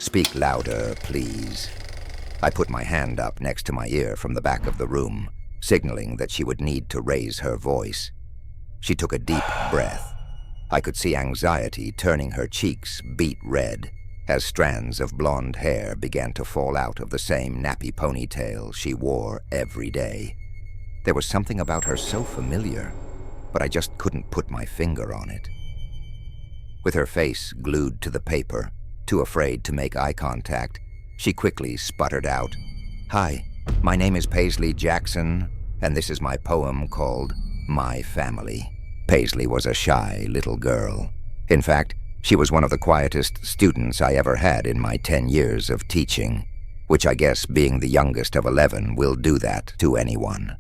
Speak louder, please. I put my hand up next to my ear from the back of the room, signaling that she would need to raise her voice. She took a deep breath. I could see anxiety turning her cheeks beet red as strands of blonde hair began to fall out of the same nappy ponytail she wore every day. There was something about her so familiar, but I just couldn't put my finger on it. With her face glued to the paper, too afraid to make eye contact, she quickly sputtered out, "Hi, my name is Paisley Jackson, and this is my poem called My Family." Paisley was a shy little girl. In fact, she was one of the quietest students I ever had in my 10 years of teaching, which I guess being the youngest of 11 will do that to anyone.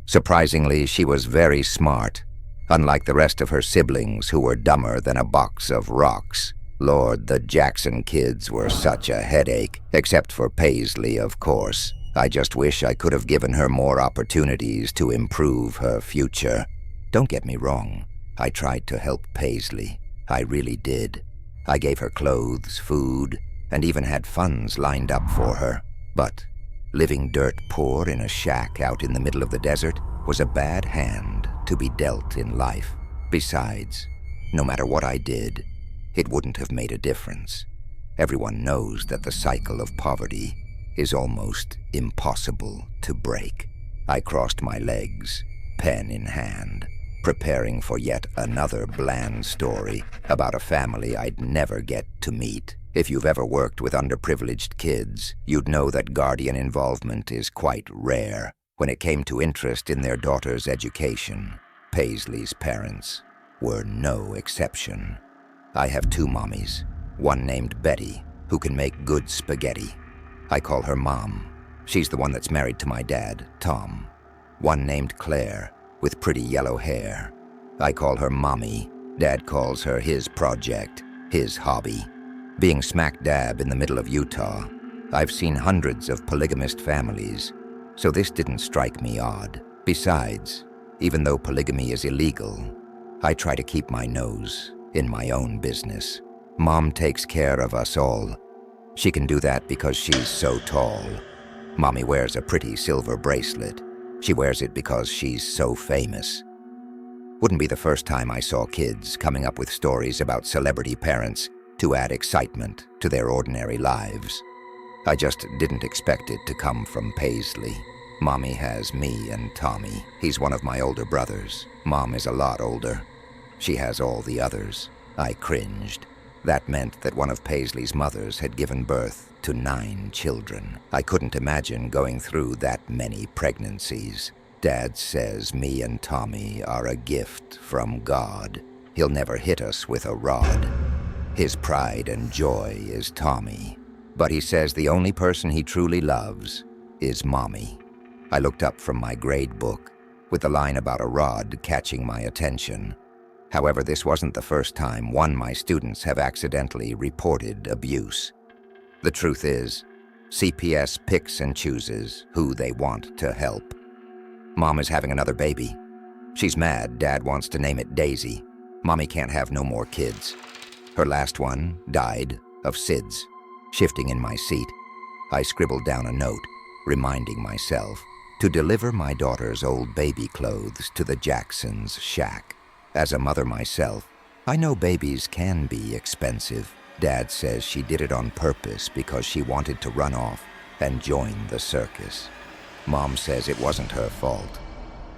Surprisingly, she was very smart, unlike the rest of her siblings who were dumber than a box of rocks. Lord, the Jackson kids were such a headache, except for Paisley, of course. I just wish I could have given her more opportunities to improve her future. Don't get me wrong, I tried to help Paisley. I really did. I gave her clothes, food, and even had funds lined up for her. But living dirt poor in a shack out in the middle of the desert was a bad hand to be dealt in life. Besides, no matter what I did, it wouldn't have made a difference. Everyone knows that the cycle of poverty is almost impossible to break. I crossed my legs, pen in hand, preparing for yet another bland story about a family I'd never get to meet. If you've ever worked with underprivileged kids, you'd know that guardian involvement is quite rare. When it came to interest in their daughter's education, Paisley's parents were no exception. I have 2 mommies, one named Betty, who can make good spaghetti. I call her Mom. She's the one that's married to my dad, Tom. One named Claire, with pretty yellow hair. I call her Mommy. Dad calls her his project, his hobby. Being smack dab in the middle of Utah, I've seen hundreds of polygamist families, so this didn't strike me odd. Besides, even though polygamy is illegal, I try to keep my nose in my own business. Mom takes care of us all. She can do that because she's so tall. Mommy wears a pretty silver bracelet. She wears it because she's so famous. Wouldn't be the first time I saw kids coming up with stories about celebrity parents to add excitement to their ordinary lives. I just didn't expect it to come from Paisley. Mommy has me and Tommy. He's one of my older brothers. Mom is a lot older. She has all the others. I cringed. That meant that one of Paisley's mothers had given birth to 9 children. I couldn't imagine going through that many pregnancies. Dad says me and Tommy are a gift from God. He'll never hit us with a rod. His pride and joy is Tommy. But he says the only person he truly loves is Mommy. I looked up from my grade book, with the line about a rod catching my attention. However, this wasn't the first time one of my students have accidentally reported abuse. The truth is, CPS picks and chooses who they want to help. Mom is having another baby. She's mad Dad wants to name it Daisy. Mommy can't have no more kids. Her last one died of SIDS. Shifting in my seat, I scribbled down a note, reminding myself to deliver my daughter's old baby clothes to the Jacksons' shack. As a mother myself, I know babies can be expensive. Dad says she did it on purpose because she wanted to run off and join the circus. Mom says it wasn't her fault.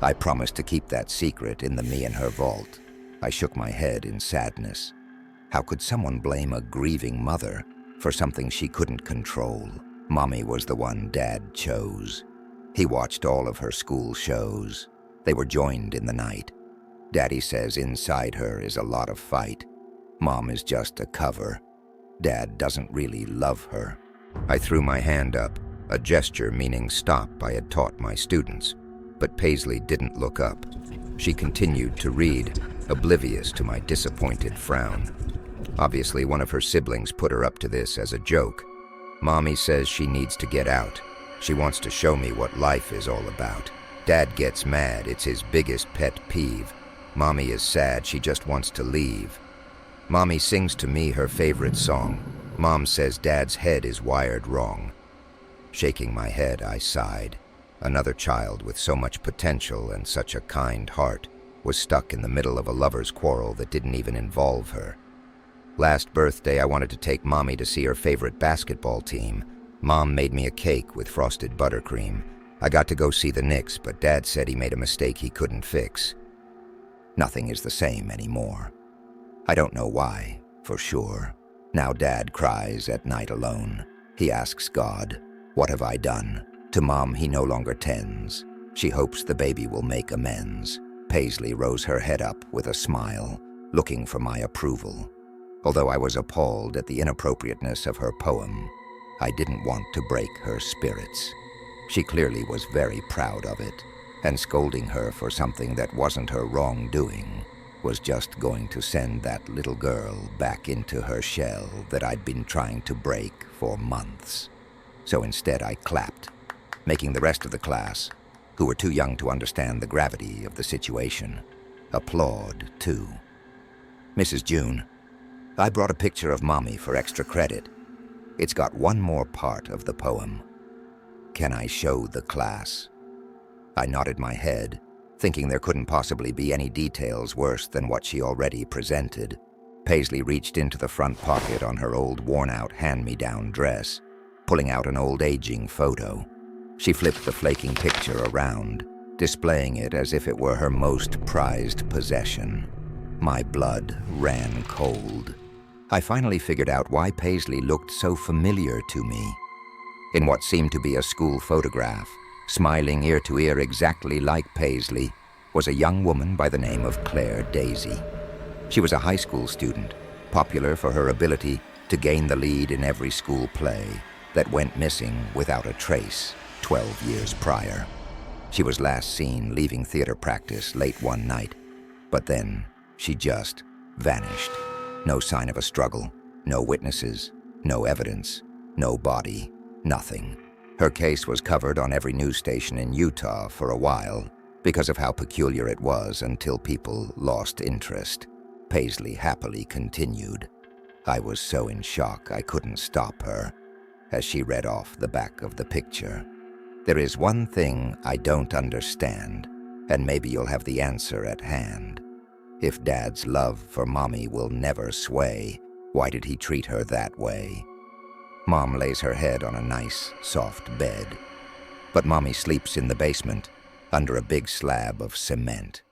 I promised to keep that secret in the me and her vault. I shook my head in sadness. How could someone blame a grieving mother for something she couldn't control? Mommy was the one Dad chose. He watched all of her school shows. They were joined in the night. Daddy says inside her is a lot of fight. Mom is just a cover. Dad doesn't really love her. I threw my hand up, a gesture meaning stop I had taught my students. But Paisley didn't look up. She continued to read, oblivious to my disappointed frown. Obviously, one of her siblings put her up to this as a joke. Mommy says she needs to get out. She wants to show me what life is all about. Dad gets mad, it's his biggest pet peeve. Mommy is sad, she just wants to leave. Mommy sings to me her favorite song, Mom says Dad's head is wired wrong. Shaking my head, I sighed. Another child with so much potential and such a kind heart was stuck in the middle of a lover's quarrel that didn't even involve her. Last birthday, I wanted to take Mommy to see her favorite basketball team. Mom made me a cake with frosted buttercream. I got to go see the Knicks, but Dad said he made a mistake he couldn't fix. Nothing is the same anymore. I don't know why, for sure. Now Dad cries at night alone. He asks God, "What have I done?" To Mom, he no longer tends. She hopes the baby will make amends. Paisley rose her head up with a smile, looking for my approval. Although I was appalled at the inappropriateness of her poem, I didn't want to break her spirits. She clearly was very proud of it, and scolding her for something that wasn't her wrongdoing was just going to send that little girl back into her shell that I'd been trying to break for months. So instead I clapped, making the rest of the class, who were too young to understand the gravity of the situation, applaud too. Mrs. June, I brought a picture of Mommy for extra credit. It's got one more part of the poem. Can I show the class? I nodded my head, thinking there couldn't possibly be any details worse than what she already presented. Paisley reached into the front pocket on her old worn-out hand-me-down dress, pulling out an old aging photo. She flipped the flaking picture around, displaying it as if it were her most prized possession. My blood ran cold. I finally figured out why Paisley looked so familiar to me. In what seemed to be a school photograph, smiling ear to ear exactly like Paisley, was a young woman by the name of Claire Daisy. She was a high school student, popular for her ability to gain the lead in every school play that went missing without a trace 12 years prior. She was last seen leaving theater practice late one night, but then she just vanished. No sign of a struggle, no witnesses, no evidence, no body, nothing. Her case was covered on every news station in Utah for a while because of how peculiar it was until people lost interest. Paisley happily continued. I was so in shock I couldn't stop her as she read off the back of the picture. There is one thing I don't understand, and maybe you'll have the answer at hand. If Dad's love for Mommy will never sway, why did he treat her that way? Mom lays her head on a nice, soft bed, but Mommy sleeps in the basement under a big slab of cement.